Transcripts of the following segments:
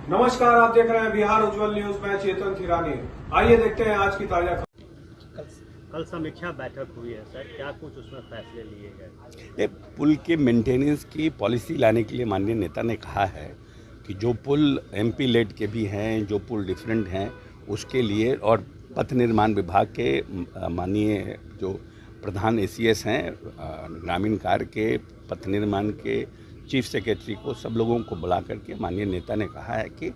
नमस्कार, आप देख रहे हैं बिहार उज्जवल न्यूज में चेतन थिरानी। आइए देखते हैं आज की ताजा खबर। कल समीक्षा बैठक हुई है सर, क्या कुछ उसमें फैसले लिए गए? पुल के मेंटेनेंस की पॉलिसी लाने के लिए माननीय नेता ने कहा है कि जो पुल एमपी लेड के भी हैं, जो पुल डिफरेंट हैं, उसके लिए और पथ निर्माण विभाग के माननीय जो प्रधान एसीएस हैं, ग्रामीण कार्य के, पथ निर्माण के चीफ सेक्रेटरी को, सब लोगों को बुला करके माननीय नेता ने कहा है कि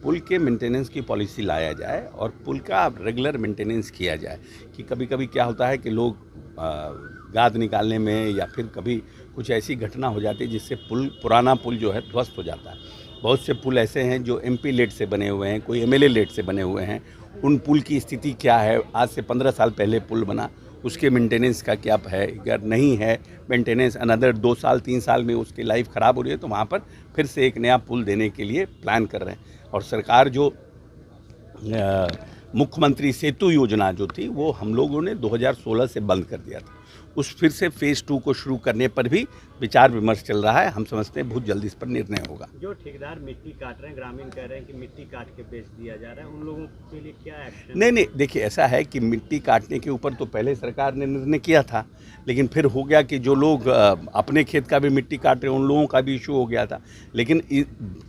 पुल के मेंटेनेंस की पॉलिसी लाया जाए और पुल का रेगुलर मेंटेनेंस किया जाए। कि कभी कभी क्या होता है कि लोग गाद निकालने में या फिर कभी कुछ ऐसी घटना हो जाती है जिससे पुराना पुल जो है ध्वस्त हो जाता है। बहुत से पुल ऐसे हैं जो एमपी लेड से बने हुए हैं, कोई एमएलए लेड से बने हुए हैं। उन पुल की स्थिति क्या है, आज से 15 साल पहले पुल बना, उसके मेंटेनेंस का क्या है, अगर नहीं है मेंटेनेंस, अनदर 2 साल 3 साल में उसकी लाइफ ख़राब हो रही है, तो वहाँ पर फिर से एक नया पुल देने के लिए प्लान कर रहे हैं। और सरकार जो मुख्यमंत्री सेतु योजना जो थी वो हम लोगों ने 2016 से बंद कर दिया था। उस फिर से फेज़ 2 को शुरू करने पर भी विचार विमर्श चल रहा है। हम समझते हैं बहुत जल्दी इस पर निर्णय होगा। जो ठेकेदार मिट्टी काट रहे हैं, ग्रामीण कह रहे हैं कि मिट्टी काट के बेच दिया जा रहा है, उन लोगों के लिए क्या एक्शन? नहीं, देखिए ऐसा है कि मिट्टी काटने के ऊपर तो पहले सरकार ने निर्णय किया था, लेकिन फिर हो गया कि जो लोग अपने खेत का भी मिट्टी काट रहे हैं उन लोगों का भी इशू हो गया था। लेकिन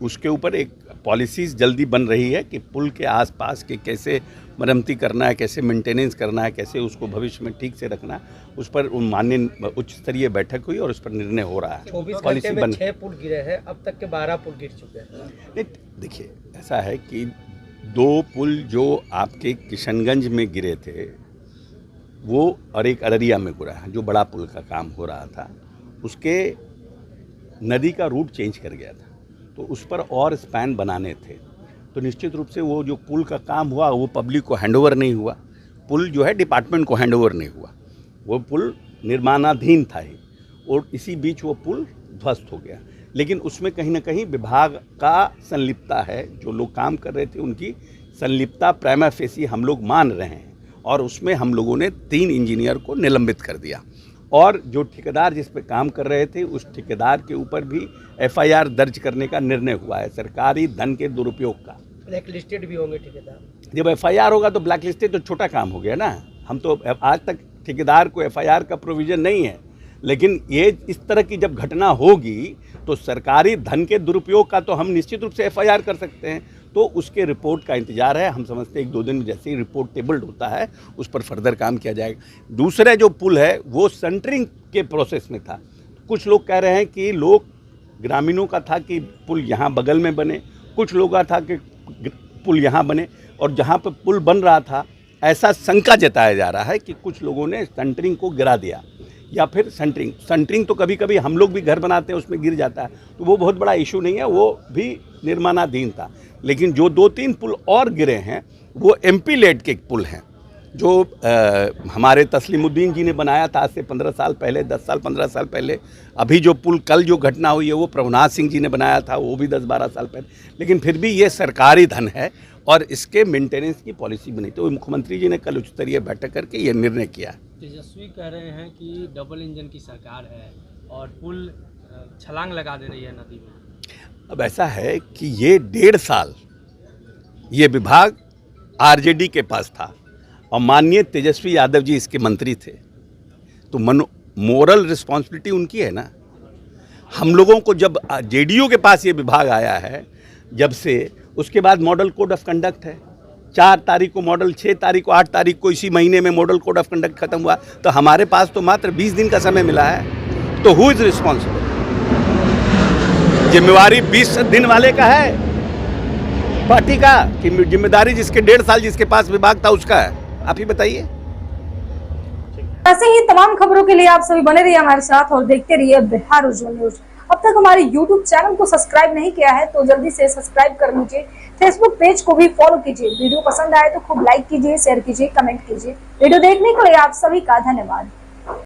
उसके ऊपर एक पॉलिसीज़ जल्दी बन रही है कि पुल के आसपास के कैसे मरम्मती करना है, कैसे मेंटेनेंस करना है, कैसे उसको भविष्य में ठीक से रखना है। उस पर माननीय उच्च स्तरीय बैठक हुई और उस पर निर्णय हो रहा है। 24 घंटे में 6 पुल गिरे हैं, अब तक के 12 पुल गिर चुके हैं। देखिए ऐसा है कि 2 पुल जो आपके किशनगंज में गिरे थे वो, और एक अररिया में गिरा है, जो बड़ा पुल का काम हो रहा था, उसके नदी का रूट चेंज कर गया था, तो उस पर और स्पैन बनाने थे। तो निश्चित रूप से वो जो पुल का काम हुआ वो पब्लिक को हैंडओवर नहीं हुआ, पुल जो है डिपार्टमेंट को हैंडओवर नहीं हुआ, वो पुल निर्माणाधीन था ही, और इसी बीच वो पुल ध्वस्त हो गया। लेकिन उसमें कहीं ना कहीं विभाग का संलिप्तता है, जो लोग काम कर रहे थे उनकी संलिप्तता प्राइमा फेसी हम लोग मान रहे हैं, और उसमें हम लोगों ने 3 इंजीनियर को निलंबित कर दिया। और जो ठेकेदार जिस पे काम कर रहे थे उस ठेकेदार के ऊपर भी एफआईआर दर्ज करने का निर्णय हुआ है, सरकारी धन के दुरुपयोग का। ब्लैक लिस्टेड भी होंगे ठेकेदार। जब एफआईआर होगा तो ब्लैक लिस्टेड तो छोटा काम हो गया ना। हम तो आज तक ठेकेदार को एफआईआर का प्रोविज़न नहीं है, लेकिन ये इस तरह की जब घटना होगी तो सरकारी धन के दुरुपयोग का तो हम निश्चित रूप से एफआईआर कर सकते हैं। तो उसके रिपोर्ट का इंतजार है। हम समझते हैं 1-2 दिन में जैसे ही रिपोर्ट टेबल्ड होता है उस पर फर्दर काम किया जाएगा। दूसरा जो पुल है वो सेंटरिंग के प्रोसेस में था। कुछ लोग कह रहे हैं कि ग्रामीणों का था कि पुल यहाँ बगल में बने, कुछ लोगों का था कि पुल यहाँ बने, और जहाँ पर पुल बन रहा था ऐसा शंका जताया जा रहा है कि कुछ लोगों ने सेंटरिंग को गिरा दिया, या फिर सेंटरिंग तो कभी कभी हम लोग भी घर बनाते हैं उसमें गिर जाता है, तो वो बहुत बड़ा इशू नहीं है, वो भी निर्माणाधीन था। लेकिन जो 2-3 पुल और गिरे हैं वो एमपी लेड के पुल हैं, जो हमारे तस्लीमुद्दीन जी ने बनाया था आज से 15 साल पहले, 10 साल 15 साल पहले। अभी जो पुल कल जो घटना हुई है वो प्रभुनाथ सिंह जी ने बनाया था, वो भी 10-12 साल पहले। लेकिन फिर भी ये सरकारी धन है और इसके मेंटेनेंस की पॉलिसी बनी, तो मुख्यमंत्री जी ने कल उच्च स्तरीय बैठक करके ये निर्णय किया। तेजस्वी कह रहे हैं कि डबल इंजन की सरकार है और पुल छलांग लगा दे रही है नदी में। अब ऐसा है कि ये 1.5 साल ये विभाग आरजेडी के पास था और माननीय तेजस्वी यादव जी इसके मंत्री थे, तो मोरल रिस्पॉन्सिबिलिटी उनकी है ना। हम लोगों को जब जेडीयू के पास ये विभाग आया है जब से, उसके बाद मॉडल कोड ऑफ कंडक्ट है। 4 तारीख को मॉडल, 6 तारीख को, 8 तारीख को इसी महीने में मॉडल कोड ऑफ कंडक्ट खत्म हुआ, तो हमारे पास तो मात्र 20 दिन का समय मिला है। तो हु इज़ रिस्पॉन्सिबल? जिम्मेवारी 20 दिन वाले का है पार्टी का, कि जिम्मेदारी जिसके 1.5 साल जिसके पास विभाग था उसका है? आप ही बताइए। ऐसे ही तमाम खबरों के लिए आप सभी बने रहिए हमारे साथ और देखते रहिए बिहार उज्जवल न्यूज। अब तक हमारे YouTube चैनल को सब्सक्राइब नहीं किया है तो जल्दी से सब्सक्राइब कर लीजिए। फेसबुक पेज को भी फॉलो कीजिए। वीडियो पसंद आए तो खूब लाइक कीजिए, शेयर कीजिए, कमेंट कीजिए। वीडियो देखने के लिए आप सभी का धन्यवाद।